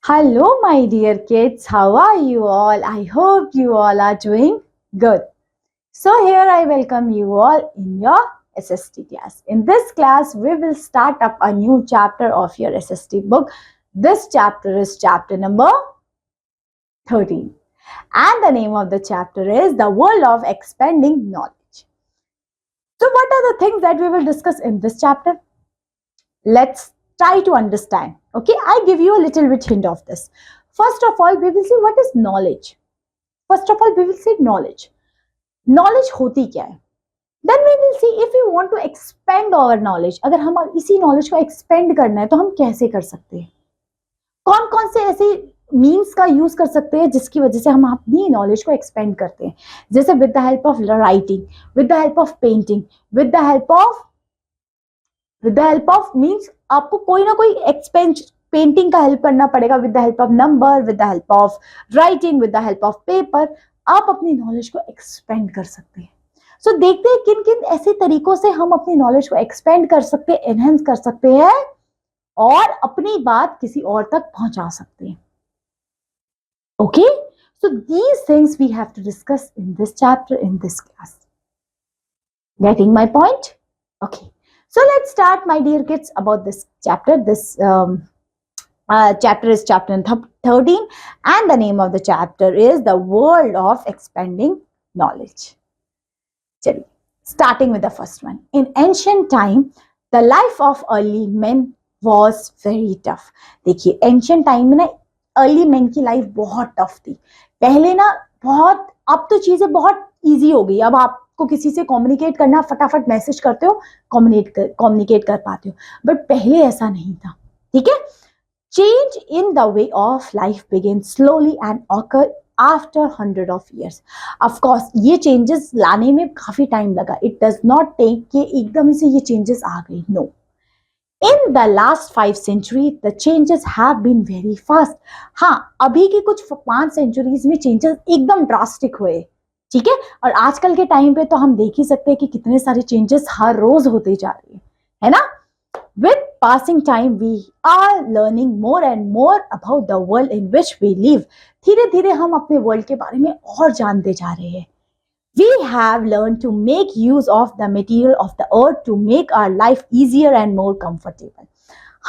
Hello, my dear kids. How are you all? I hope you all are doing good. So, here I welcome you all in your SST class. In this class, we will start up a new chapter of your SST book. This chapter is chapter number 13. And the name of the chapter is The World of Expanding Knowledge. So, what are the things that we will discuss in this chapter? Let's try to understand. Okay, I give you a little bit hint of this. First of all, we will see what is knowledge. First of all, we will see knowledge. Knowledge होती क्या है? Then we will see if we want to expand our knowledge. अगर हम इसी knowledge को expand करना है तो हम कैसे कर सकते हैं? कौन कौन से ऐसे मीन्स का यूज कर सकते हैं जिसकी वजह से हम अपनी नॉलेज को एक्सपेंड करते हैं? जैसे with the help of writing, with the help of painting, with the help of means आपको कोई ना कोई एक्सपेंड पेंटिंग का हेल्प करना पड़ेगा, with the help of number, with the help of writing, with the help of paper आप अपनी knowledge को एक्सपेंड कर सकते हैं. सो देखते हैं किन किन ऐसे तरीकों से हम अपनी नॉलेज को एक्सपेंड कर सकते हैं, एनहेंस कर सकते हैं और अपनी बात किसी और तक पहुंचा सकते हैं. Okay, so these things we have to discuss in this chapter, in this class. Getting my point? Okay. So let's start, my dear kids, about this chapter. This chapter is chapter 13 and the name of the chapter is The World of Expanding Knowledge. Starting with the first one. In ancient time, the life of early men was very tough. देखिए ancient time में ना early men की life बहुत tough थी. पहले ना बहुत, अब तो चीजें बहुत easy हो गई. अब आपको किसी से कम्युनिकेट करना, फटाफट मैसेज करते हो, कम्युनिकेट कर पाते हो. बट पहले ऐसा नहीं था. ठीक है. Change in the way of life begin slowly and occur after 100 of years. Of course ये चेंजेस लाने में काफी टाइम लगा. इट डज नॉट टेक कि एकदम से ये चेंजेस आ गई. No. In the last 5 centuries, the changes have been very fast. हाँ, अभी के कुछ 5 centuries में changes एकदम drastic हुए. ठीक है. और आजकल के टाइम पे तो हम देख ही सकते हैं कि कितने सारे चेंजेस हर रोज होते जा रहे हैं, है ना. With passing time, we are learning more and more about the world in which we live. धीरे धीरे हम अपने वर्ल्ड के बारे में और जानते जा रहे हैं. We have learned to make use of the material of the earth to make our life easier and more comfortable.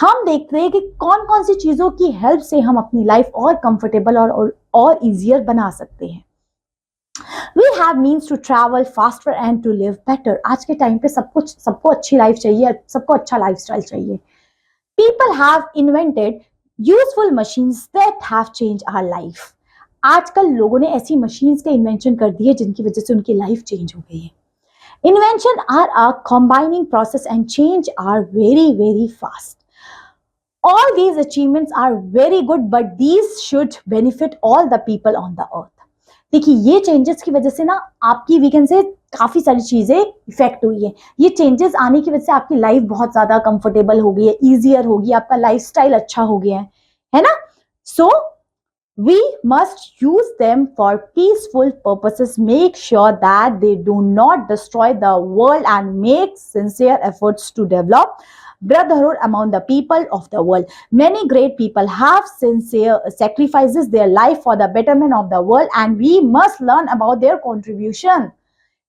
हम देखते हैं कि कौन कौन सी चीजों की हेल्प से हम अपनी लाइफ और कंफर्टेबल और इजियर बना सकते हैं. We have means to travel faster and to live better. आज के टाइम पे सबको अच्छी लाइफ चाहिए, सबको अच्छा लाइफस्टाइल चाहिए. People have invented useful machines that have changed our life. आजकल लोगों ने ऐसी मशीन्स के इन्वेंशन कर दिए जिनकी वजह से उनकी लाइफ चेंज हो गई है. Invention are a combining process and change are very very fast. All these achievements are very good, but these should benefit all the people on the earth. देखिए ये चेंजेस की वजह से ना आपकी वीकेंड से काफी सारी चीजें इफेक्ट हुई है. ये चेंजेस आने की वजह से आपकी लाइफ बहुत ज्यादा कंफर्टेबल हो गई है, इजियर होगी, आपका लाइफस्टाइल अच्छा हो गया है ना. सो we must use them for peaceful purposes. Make sure that they do not destroy the world and make sincere efforts to develop brotherhood among the people of the world. Many great people have sincere sacrifices their life for the betterment of the world and we must learn about their contribution.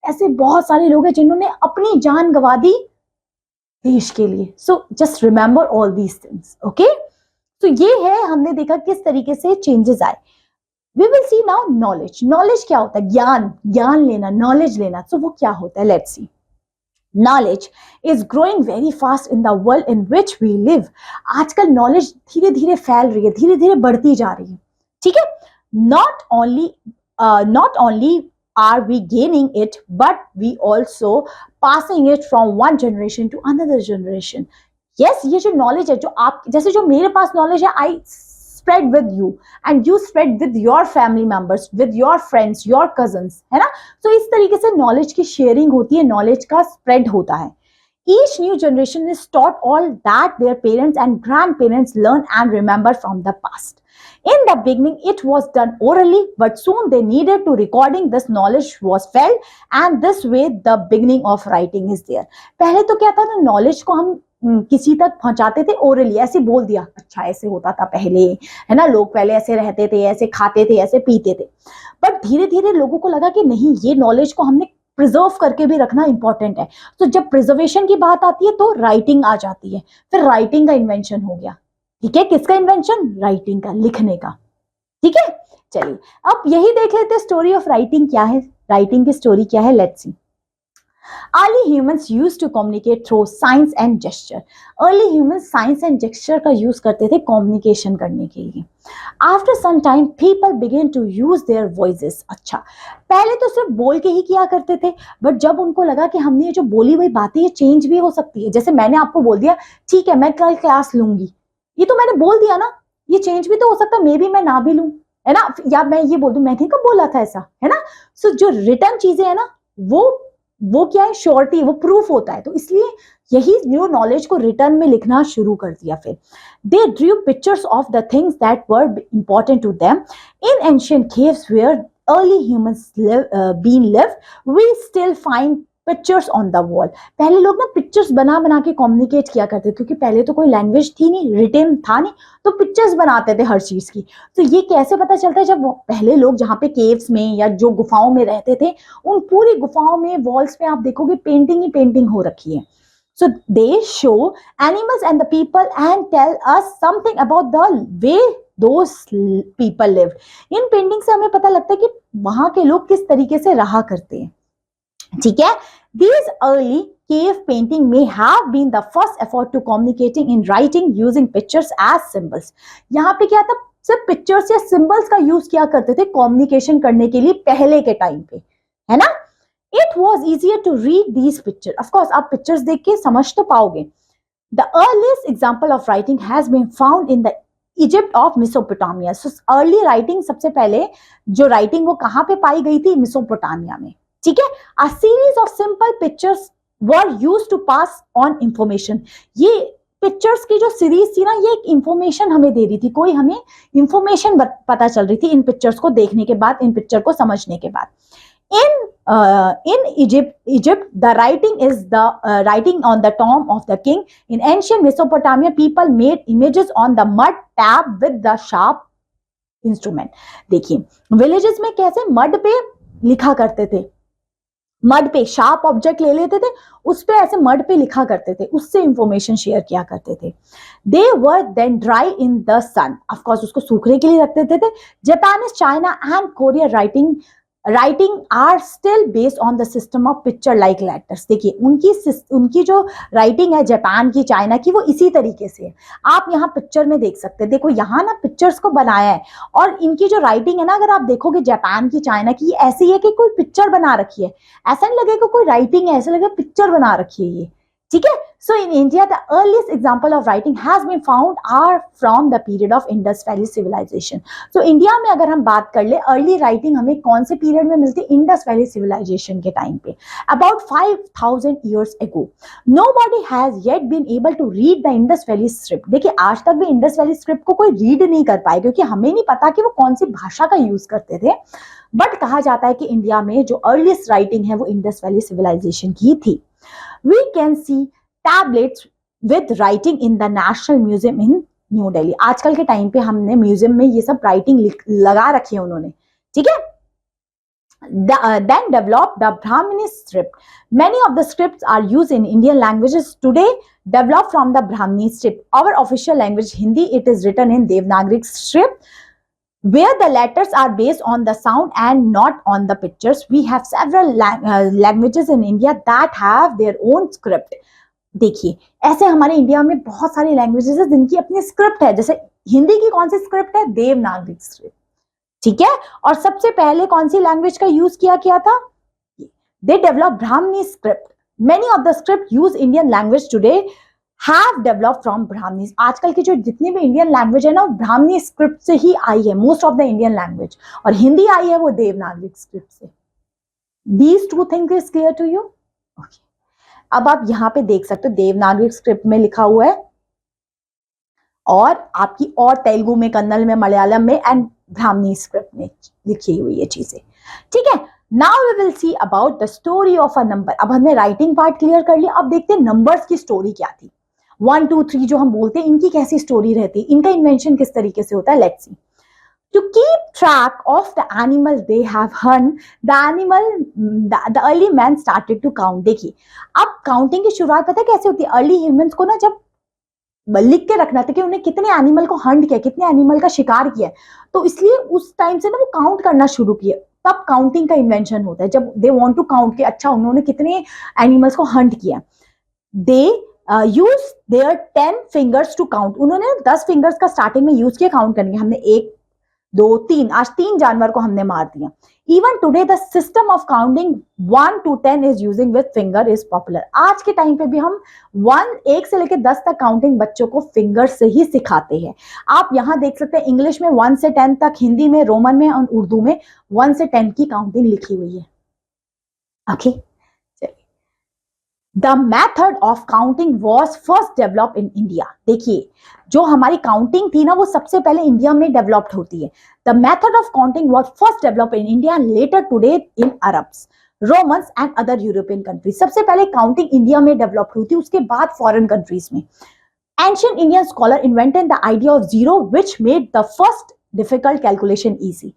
ऐसे बहुत सारे लोग हैं जिन्होंने अपनी जान गंवा दी देश के लिए. So just remember all these things. Okay? तो ये है, हमने देखा किस तरीके से चेंजेस आए. We will see now knowledge. Knowledge क्या होता है? ज्ञान लेना, नॉलेज लेना. तो वो क्या होता है? Let's see. Knowledge is growing very fast in the world in which we live. आजकल नॉलेज धीरे धीरे फैल रही है, धीरे धीरे बढ़ती जा रही है. ठीक है. Not only are we gaining it, but we also passing it from one generation to another generation. Yes, ये जो नॉलेज है, जो आप जैसे जो मेरे पास नॉलेज है, I spread with you and you spread with your family members, with your friends, your cousins, है ना. तो इस तरीके से नॉलेज की शेयरिंग होती है, नॉलेज का स्प्रेड होता है. Each new generation is taught all that their parents and grandparents learn and remember from the past. In the beginning, it was done orally, but soon they needed to recording. This knowledge was felt, and this way the beginning of writing is there. पहले तो क्या था ना, knowledge को हम किसी तक पहुंचाते थे ओरली, ऐसे बोल दिया, अच्छा ऐसे होता था पहले, है ना, लोग पहले ऐसे रहते थे, ऐसे खाते थे, ऐसे पीते थे। बट धीरे धीरे लोगों को लगा कि नहीं, ये नॉलेज को हमने प्रिजर्व करके भी रखना इंपॉर्टेंट है। तो जब प्रिजर्वेशन की बात आती है तो राइटिंग आ जाती है, फिर राइटिंग का इन्वेंशन हो गया। ठीक है, किसका इन्वेंशन? राइटिंग का, लिखने का। ठीक है, चलिए अब यही देख लेते हैं स्टोरी ऑफ राइटिंग क्या है, राइटिंग की स्टोरी क्या है, let's C. Early humans used to communicate through signs and gesture. Early humans signs and gesture का use करते थे communication करने के लिए. After some time, people began to use their voices. अच्छा, पहले तो सिर्फ बोल के ही किया करते थे, बट जब उनको लगा कि हमने ये जो बोली हुई बातें ये चेंज भी हो सकती है, जैसे मैंने आपको बोल दिया ठीक है मैं कल क्लास लूंगी, ये तो मैंने बोल दिया ना, ये चेंज भी तो हो सकता है, मे बी मैं ना भी लूं, है ना, या मैं ये बोल दूं मैंने कब बोला था ऐसा, है ना। सो जो रिटर्न चीजें है ना, वो क्या है, श्योरिटी, वो प्रूफ होता है। तो इसलिए यही न्यू नॉलेज को रिटर्न में लिखना शुरू कर दिया। फिर they drew pictures of the things that were important to them in ancient caves where early humans been lived we still find pictures on the wall. पहले लोग ना पिक्चर्स बना बना के कम्युनिकेट किया करते थे, क्योंकि पहले तो कोई लैंग्वेज थी नहीं, रिटन था नहीं, तो पिक्चर्स बनाते थे हर चीज की। तो ये कैसे पता चलता है, जब पहले लोग जहाँ पे केव्स में या जो गुफाओं में रहते थे, उन पूरी गुफाओं में वॉल्स पे आप देखोगे पेंटिंग ही पेंटिंग हो रखी है। So they show animals and the people and tell us something about the way those people lived. In painting से हमें पता लगता है कि वहां के लोग किस तरीके से रहा करते हैं। ठीक है, these early cave painting may have been the first effort to communicating in writing using pictures as symbols. यहाँ पे क्या था, सिर्फ पिक्चर्स या सिंबल्स का यूज किया करते थे कम्युनिकेशन करने के लिए पहले के टाइम पे, है ना। It was easier to read these pictures. Of course, आप पिक्चर्स देख के समझ तो पाओगे। The earliest example of writing has been found in the Egypt of Mesopotamia. So early writing सबसे पहले जो राइटिंग वो कहाँ पे पाई गई थी, मेसोपोटामिया में। ठीक है, a series of simple pictures were used to pass on information. ये पिक्चर्स की जो सीरीज थी ना, ये एक इंफॉर्मेशन हमें दे रही थी, कोई हमें इंफॉर्मेशन पता चल रही थी इन पिक्चर्स को देखने के बाद, इन पिक्चर को समझने के बाद। In Egypt, the writing is the writing on the tomb of the king. In ancient Mesopotamia, people made images on the mud tab with the sharp instrument. देखिए, villages में कैसे मड पे लिखा करते थे, मड पे शार्प ऑब्जेक्ट ले लेते थे, उस पे ऐसे मड पे लिखा करते थे, उससे इंफॉर्मेशन शेयर किया करते थे। They were then dry in the sun, of course उसको सूखने के लिए रख देते थे। Japanese, China and Korea writing are still based on the system of picture like letters. देखिए उनकी जो राइटिंग है जापान की, चाइना की, वो इसी तरीके से है। आप यहाँ पिक्चर में देख सकते हैं, देखो यहाँ ना पिक्चर्स को बनाया है, और इनकी जो राइटिंग है ना, अगर आप देखोगे जापान की, चाइना की, ऐसी है कि कोई पिक्चर बना रखी है, ऐसा नहीं लगेगा कोई राइटिंग है, ऐसा लगेगा पिक्चर बना रखी है ये। ठीक है, so in India the earliest example of writing has been found are from the period of Indus valley civilisation. तो इंडिया में अगर हम बात कर ले, अर्ली राइटिंग हमें कौन से पीरियड में मिलती है, इंडस वैली सिविलाइजेशन के टाइम पे, about 5000 years ago. Nobody has yet been able to read the Indus Valley script. देखिए आज तक भी इंडस वैली स्क्रिप्ट को कोई रीड नहीं कर पाए, क्योंकि हमें नहीं पता कि वो कौन सी भाषा का यूज करते थे। बट कहा जाता है कि इंडिया में जो अर्लीस्ट राइटिंग है वो इंडस वैली सिविलाइजेशन की थी। We can see tablets with writing in the National Museum in New Delhi. आजकल के टाइम पे हमने म्यूजियम में ये सब राइटिंग लगा रखी है उन्होंने। ठीक है, then developed the Brahmini script. Many of the scripts are used in Indian languages today, developed from the Brahmini script. Our official language Hindi, it is written in Devanagari script, where the letters are based on the sound and not on the pictures. We have several languages in India that have their own script. देखिए ऐसे हमारे India में बहुत सारी languages है जिनकी अपनी script है। जैसे हिंदी की कौन सी स्क्रिप्ट है, देवनागरी स्क्रिप्ट। ठीक है, और सबसे पहले कौन सी लैंग्वेज का यूज किया था, they develop Brahmani script. Many of the script use Indian language today have developed from Brahminis. आजकल की जो जितनी भी इंडियन लैंग्वेज है ना, ब्राह्मणी स्क्रिप्ट से ही आई है, most of the Indian language, और हिंदी आई है वो देवनागरी स्क्रिप्ट से। These two things is clear to you? Okay. अब आप यहाँ पे देख सकते हो देवनागरी स्क्रिप्ट में लिखा हुआ है, और आपकी और तेलुगु में, कन्नड़ में, मलयालम में एंड ब्राह्मणी स्क्रिप्ट में लिखी हुई ये चीजें। ठीक है, now we will see about the story of a number. अब हमने राइटिंग पार्ट क्लियर कर लिया, अब देखते हैं नंबर्स की स्टोरी क्या थी। 1 2 3 जो हम बोलते हैं, इनकी कैसी स्टोरी रहती है, इनका इन्वेंशन किस तरीके से होता है, let's C. To keep track of the animal they have hunt, the early man started to count. देखिए, अब काउंटिंग की शुरुआत पता है कैसे होती है? अर्ली ह्यूमंस को ना जब लिख के रखना था कि उन्हें कितने एनिमल को हंट किया, कितने एनिमल का शिकार किया, तो इसलिए उस टाइम से ना वो काउंट करना शुरू किया. तब काउंटिंग का इन्वेंशन होता है, जब दे वांट टू काउंट कि अच्छा उन्होंने कितने एनिमल्स को हंट किया. They use their 10 fingers to count. उन्होंने 10 फिंगर्स का स्टार्टिंग में यूज किया काउंट करने के. हमने 1 2 3, आज 3 जानवर को हमने मार दिया. Even today the system of counting 1 to 10 is using with finger is popular. आज के टाइम पे भी हम 1 से लेकर 10 तक काउंटिंग बच्चों को फिंगर से ही सिखाते हैं. आप यहां देख सकते हैं इंग्लिश में 1 से 10 तक, हिंदी में, रोमन में और उर्दू में 1 से 10 की काउंटिंग लिखी हुई है. Okay, the method of counting was first develop in India. देखिए, जो हमारी काउंटिंग थी ना वो सबसे पहले इंडिया में डेवलप्ड होती है. The method of counting was first develop in India and later today in Arabs, Romans and other European countries. सबसे पहले काउंटिंग इंडिया में डेवलप हुई थी, उसके बाद फॉरेन कंट्रीज में. Ancient Indian scholar invented the idea of zero which made the first difficult calculation easy.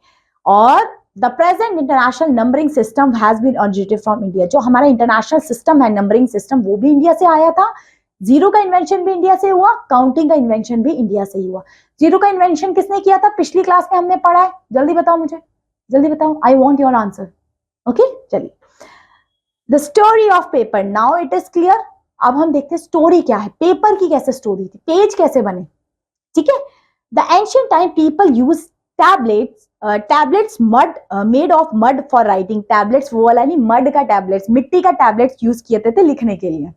और the present international numbering system has been originated from India. जो हमारा इंटरनेशनल सिस्टम है नंबरिंग सिस्टम, वो भी India से आया था. जीरो का इन्वेंशन भी इंडिया से हुआ, काउंटिंग का इन्वेंशन भी इंडिया से ही हुआ. जीरो का इन्वेंशन किसने किया था? पिछली क्लास में हमने पढ़ा है. जल्दी बताओ मुझे, जल्दी बताओ. I want your answer. Okay, चलिए. The story of paper, now it is clear. अब हम देखते हैं स्टोरी क्या है, पेपर की कैसे स्टोरी थी, पेज कैसे बने. ठीक है. The ancient time people use tablets mud made of mud for writing. Tablets वो वाला नहीं, मड का टैबलेट्स, मिट्टी का टैबलेट्स यूज किए थे लिखने के लिए.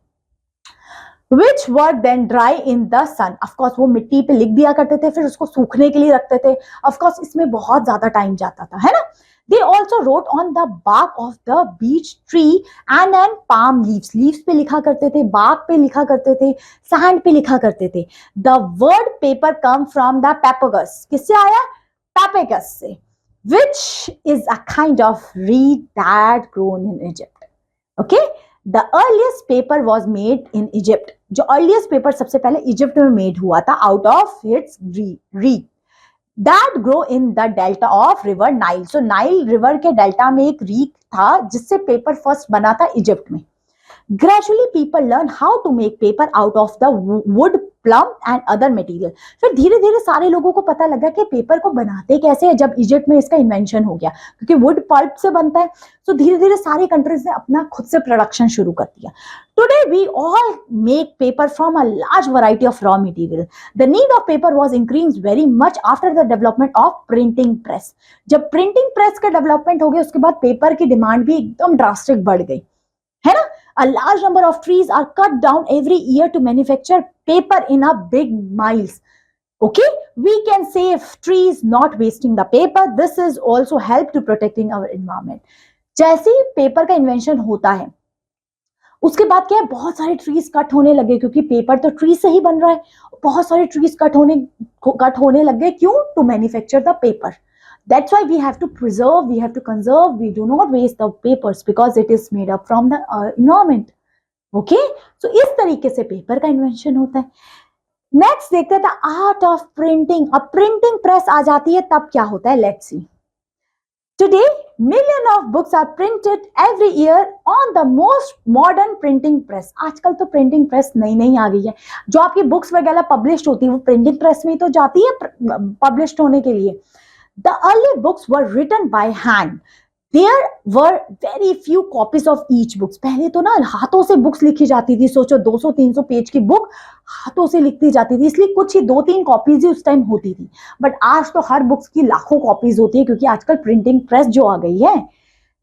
Which were then dry in the sun. Of course वो मिट्टी पे लिख दिया करते थे, फिर उसको सूखने के लिए रखते थे. Of course इसमें बहुत ज्यादा टाइम जाता था, है ना. They also wrote on the bark of the beech tree and on palm leaves. Leaves पे लिखा करते थे, bark पे लिखा करते थे, sand पे लिखा करते थे. The word paper come from the papyrus. किससे आया? Papyrus से, which is a kind of reed that grown in Egypt. Okay. The earliest paper was made in Egypt. जो earliest paper सबसे पहले इजिप्ट में मेड हुआ था out of its reed that grow in the delta of river Nile. So Nile river के delta में एक rig था जिससे पेपर फर्स्ट बना था इजिप्ट में. Gradually people learn how to make paper out of the wood, plum and other material. फिर धीरे धीरे सारे लोगों को पता लगा कि पेपर को बनाते कैसे है, जब इजिप्ट में इसका इन्वेंशन हो गया, क्योंकि वुड पल्प से बनता है. तो धीरे धीरे सारी कंट्रीज ने अपना खुद से प्रोडक्शन शुरू कर दिया. Today we all make paper from a large variety of raw material. The need of paper was increased very much after the development of printing press. जब प्रिंटिंग प्रेस का डेवलपमेंट हो गया उसके बाद पेपर की डिमांड भी एकदम drastic बढ़ गई, है ना. A large number of trees are cut down every year to manufacture paper in a big miles. Okay, we can save trees not wasting the paper. This is also help to protecting our environment. जैसे ही paper का invention होता है उसके बाद क्या है, बहुत सारे ट्रीज कट होने लगे, क्योंकि पेपर तो ट्री से ही बन रहा है. बहुत सारे ट्रीज कट होने लग गए. क्यों? To manufacture the paper. That's why we have to preserve, we have to conserve, we do not waste the papers because it is made up from the environment. Okay? So इस तरीके से paper का invention होता है. Next देखते हैं the art of printing. अब printing press आ जाती है तब क्या होता है, let's C. Today, million of books are printed every year on the most modern printing press. आजकल तो प्रिंटिंग प्रेस नई नई आ गई है. जो आपकी बुक्स वगैरह पब्लिश होती है वो प्रिंटिंग प्रेस में तो जाती है पब्लिश होने के लिए. The early books were written by hand. There were very few copies of each books. पहले तो ना हाथों से बुक्स लिखी जाती थी. सोचो 200-300 पेज की बुक हाथों से लिखी जाती थी, इसलिए कुछ ही 2-3 कॉपीज ही उस टाइम होती थी. बट आज तो हर बुक्स की लाखों कॉपीज होती है, क्योंकि आजकल प्रिंटिंग प्रेस जो आ गई है.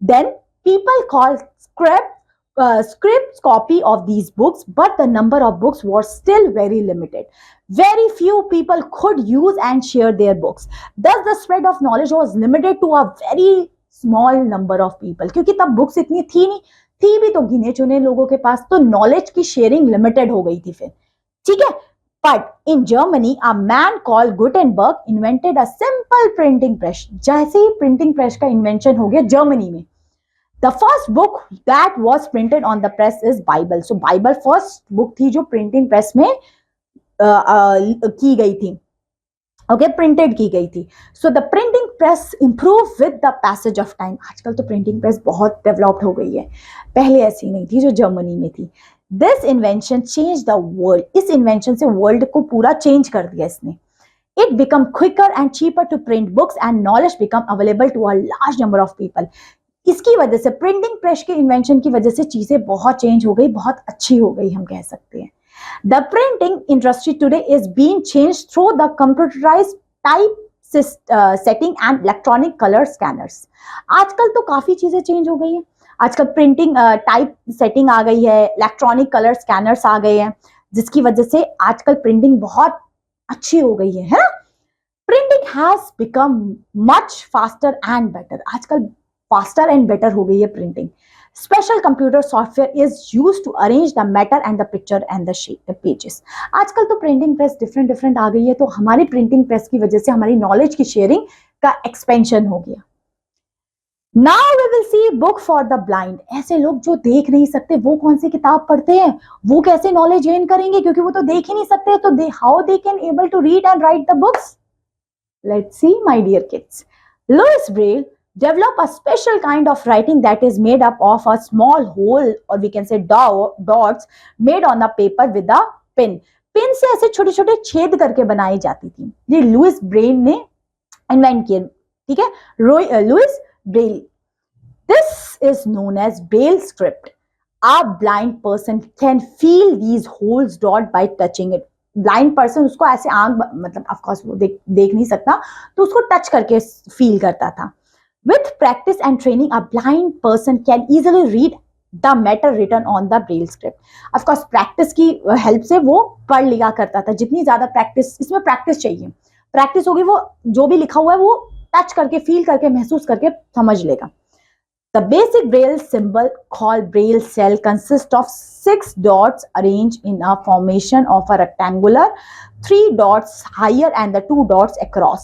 Then people call scripts copy of these books, but the number of books was still very limited. Very few people could use and share their books. Thus the spread of knowledge was limited to a very small number of people. क्योंकि तब books इतनी थी नहीं, थी भी तो गिने चुने लोगों के पास, तो नॉलेज की शेयरिंग लिमिटेड हो गई थी फिर. ठीक है. But in Germany, a man called Gutenberg invented a simple printing press. जैसे ही प्रिंटिंग प्रेस का इन्वेंशन हो गया जर्मनी में, The first book that was printed on the press is Bible. So Bible first book थी जो printing press में की गई थी, ओके, प्रिंटेड की गई थी. So the printing press improve with the passage of time. आजकल तो प्रिंटिंग प्रेस बहुत डेवलप्ड हो गई है, पहले ऐसी नहीं थी जो जर्मनी में थी. This invention change the world. इस इन्वेंशन से वर्ल्ड को पूरा चेंज कर दिया इसने. It become quicker and cheaper to print books and knowledge become available to a large number of people. इसकी वजह से प्रिंटिंग प्रेस के इन्वेंशन की वजह से चीजें बहुत चेंज हो गई, बहुत अच्छी हो गई हम कह सकते हैं. The printing industry today is being changed through the computerized type setting and electronic color scanners. आजकल तो काफी चीजें चेंज हो गई हैं. आजकल प्रिंटिंग टाइप सेटिंग आ गई है, इलेक्ट्रॉनिक कलर स्कैनर्स आ गए हैं, जिसकी वजह से आजकल प्रिंटिंग बहुत अच्छी हो गई है ना. Printing has become much faster and better. आजकल फास्टर एंड बेटर हो गई है printing. Special computer software is used to arrange the matter and the picture and the pages. आजकल तो प्रिंटिंग प्रेस डिफरेंट आ गई है, तो हमारी प्रिंटिंग प्रेस की वजह से हमारी नॉलेज की शेयरिंग का एक्सपेंशन हो गया. Now we will see book for the blind. ऐसे लोग जो देख नहीं सकते वो कौन सी किताब पढ़ते हैं, वो कैसे नॉलेज गेन करेंगे, क्योंकि वो तो देख ही नहीं सकते. तो how they can able to read and write the books? Let's see, my dear kids. Louis Braille developed a special kind of writing that is made up of a small hole, or we can say dots made on the paper with a pen. Pen से ऐसे छोटे छोटे छेद करके बनाई जाती थी. ये लुइस ब्रेल ने इन्वेंट किया. ठीक है, Louis Braille. This is known as Braille script. A blind person can feel these holes dot by touching it. Blind person उसको ऐसे आंख मतलब of course वो देख नहीं सकता, तो उसको टच करके फील करता था. With practice and training, a blind person can easily read the matter written on the Braille script. Of course practice की हेल्प से वो पढ़ लिया करता था. जितनी ज्यादा प्रैक्टिस, इसमें प्रैक्टिस चाहिए, प्रैक्टिस होगी वो जो भी लिखा हुआ है वो टच करके फील करके महसूस करके समझ लेगा. The basic Braille symbol called Braille cell consists of 6 dots arranged in a formation of a rectangular, 3 dots higher and the 2 dots across.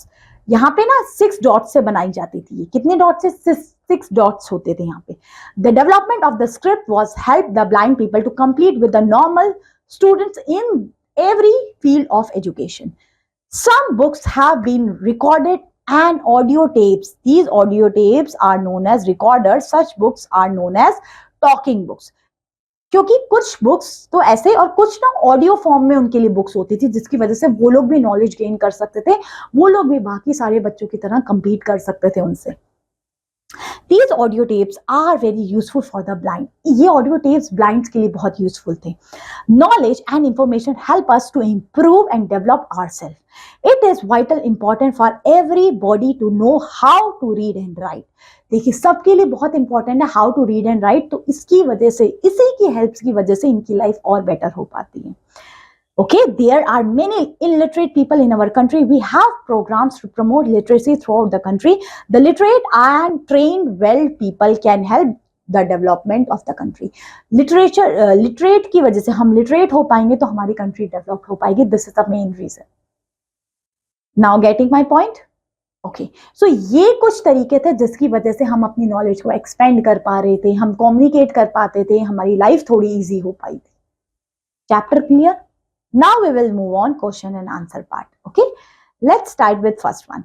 यहाँ पे ना 6 dots से बनाई जाती थी. कितने dots से? 6 dots होते थे यहाँ पे. The development of the script was helped the blind people to compete with the normal students in every field of education. Some books have been recorded and audio tapes. These audio tapes are known as recorders. Such books are known as talking books. क्योंकि कुछ books तो ऐसे और कुछ ना audio form में उनके लिए बुक्स होती थी, जिसकी वजह से वो लोग भी नॉलेज गेन कर सकते थे, वो लोग भी बाकी सारे बच्चों की तरह compete कर सकते थे उनसे. These audio tapes are very useful for the blind. ये audio tapes blinds के लिए बहुत useful थे. Knowledge and information help us to improve and develop ourselves. It is vital important for everybody to know how to read and write. देखिए सबके लिए बहुत important है how to read and write. तो इसकी वजह से, इसी की helps की वजह से इनकी life और better हो पाती है. Okay, there are many illiterate people in our country. We have programs to promote literacy throughout the country. The literate and trained well people can help the development of the country. Literate की वजह से हम literate हो पाएंगे तो हमारी country develop हो पाएगी. This is the main reason. Now getting my point? Okay, so ये कुछ तरीके थे जिसकी वजह से हम अपनी knowledge को expand कर पा रहे थे, हम communicate कर पाते थे, हमारी life थोड़ी easy हो पाई थी. Chapter clear? Now we will move on question and answer part. Okay, let's start with first one.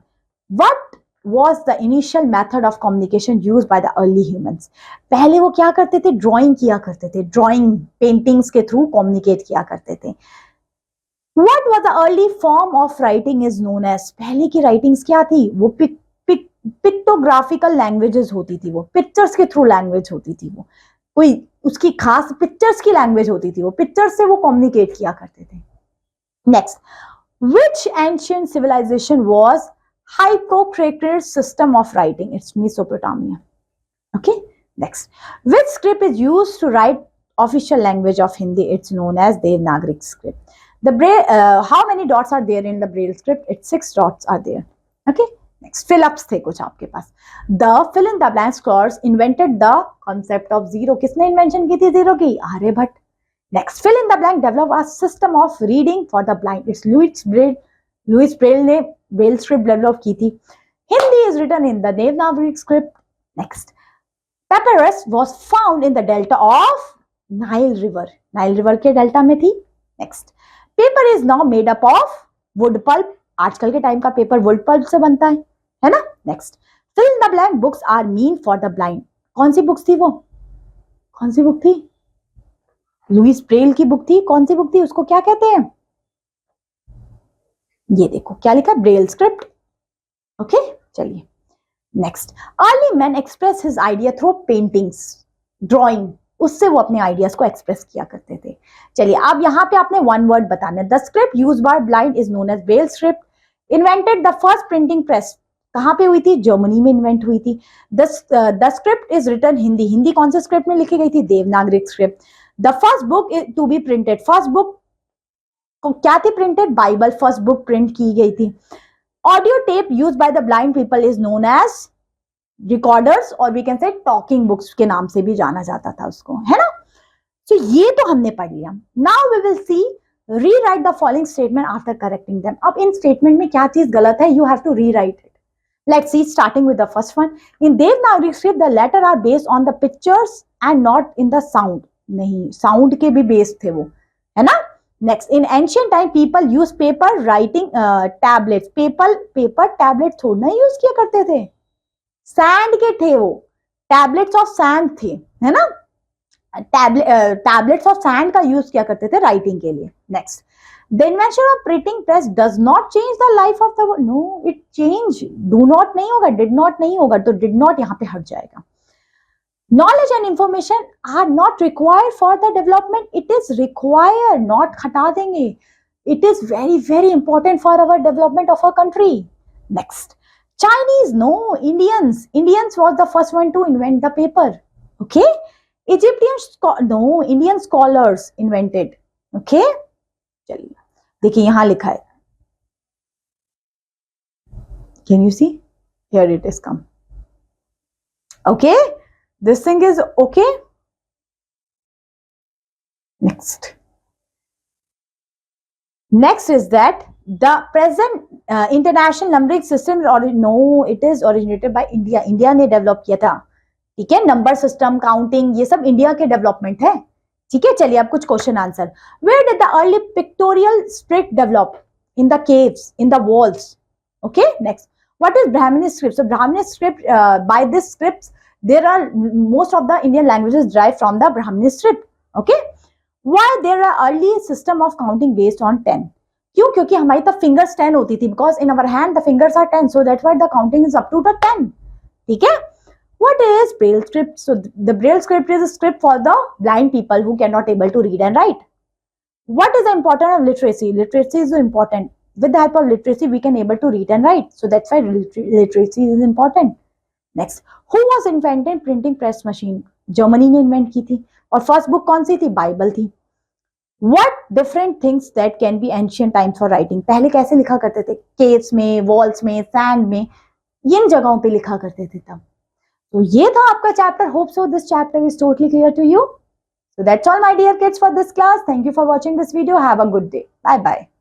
What was the initial method of communication used by the early humans? पहले वो क्या करते थे? Drawing किया करते थे, ड्राइंग पेंटिंग्स के through communicate किया करते थे. What was the early form of writing is known as? पहले की राइटिंग्स क्या थी? वो पिक्टोग्राफिकल लैंग्वेजेस होती थी, वो पिक्चर्स के थ्रू लैंग्वेज होती थी, वो कोई उसकी खास पिक्चर्स की लैंग्वेज होती थी, वो पिक्चर्स से वो कम्युनिकेट किया करते थे. Next, which ancient civilisation was Hypocrates system of writing? It's Mesopotamia. Okay, next, which script is used to write official language of Hindi? It's known as Devanagari script. The Braille, how many dots are there in the Braille script? It's 6 dots are there. Okay, next, fill-ups थे कुछ आपके पास. The fill in the blank scholars invented the concept of zero. किसने invention की थी zero की? Aryabhata. Next, fill in the blank develop a system of reading for the blind. It's Louis Braille. Louis Braille ने Braille script develop की थी. Hindi is written in the Devanagari script. Next, papyrus was found in the delta of Nile river, Nile river के delta में थी। Next, paper is now made up of wood pulp, आजकल के time का paper wood pulp से बनता है ना। Next, fill the blank books are mean for the blind, कौन सी बुक्स थी वो, कौन सी बुक थी, लुइस ब्रेल की बुक थी, कौन सी बुक थी, उसको क्या कहते हैं, ये देखो क्या लिखा, ब्रेल स्क्रिप्ट। ओके चलिए next, early man express his idea through paintings, drawing, उससे वो अपने आइडियाज को एक्सप्रेस किया करते थे। चलिए अब यहाँ पे आपने वन वर्ड बताना है, the script use by blind is known as Braille script. Invented the first printing press, कहाँ पे हुई थी, जर्मनी में इन्वेंट हुई थी। The script is written Hindi, Hindi कौन से स्क्रिप्ट में लिखी गई थी, Devanagari script. The first book to be printed, first book क्या थी printed, Bible first book print की गई थी। Audio tape use by the blind people is known as recorders, और we can say talking books के नाम से भी जाना जाता था उसको, है ना। तो ये तो हमने पढ़ लिया। Now we will see rewrite the following statement after correcting them. अब इन स्टेटमेंट में क्या चीज गलत है, you have to rewrite it. Let's see starting with the first one, in Devanagari script the letter are based on the pictures and not in the sound, नहीं sound के भी बेस्ड थे वो, है ना। Next, in ancient time people use paper writing tablets, paper tablet थोड़ा ना use किया करते थे, सैंड के थे वो, टैबलेट्स ऑफ सैंड थे, है ना, टैबलेट्स ऑफ सैंड का यूज किया करते थे राइटिंग के लिए। Next, the invention of printing press does not change the life of the world, no it change, do not नहीं होगा, डिड नॉट नहीं होगा, तो डिड नॉट यहाँ पे हट जाएगा। Knowledge and information are not required for the development, it is required, not हटा देंगे, it is very very important for our development of our country. Next, Chinese, no, Indians was the first one to invent the paper. Okay, Egyptians, no, Indian scholars invented. Okay, चलिए देखिए यहाँ लिखा है, can you see, here it is come. Okay, this thing is okay. Next is that the present international numbering system, no, it is originated by India. India ने develop किया था, ठीक है, नंबर सिस्टम, काउंटिंग, ये सब India के development है, ठीक है। चलिए अब कुछ question answer. Where did the early pictorial script develop? In the caves, in the walls. Okay, next, what is Brahmini script? So Brahmini script, by this scripts there are most of the Indian languages derived from the Brahmini script. Okay, why there are early system of counting based on 10? क्यों, क्योंकि हमारी तब fingers 10 होती थी, because in our hand the fingers are 10, so that's why the counting is up to the 10, ठीक है। What is Braille script? So the Braille script is a script for the blind people who cannot able to read and write. What is the importance of literacy? Literacy is so important. With the help of literacy we can able to read and write, so that's why literacy is important. Next, who was invented printing press machine, Germany ने invent की थी, और first book कौन सी थी, Bible थी। What different things that can be ancient times for writing, पहले कैसे लिखा करते थे, केव्स में, वॉल्स में, सैंड में, इन जगहों पे लिखा करते थे तब। तो ये था आपका chapter, hope so this chapter is totally clear to you. So that's all my dear kids for this class. Thank you for watching this video. Have a good day. Bye bye.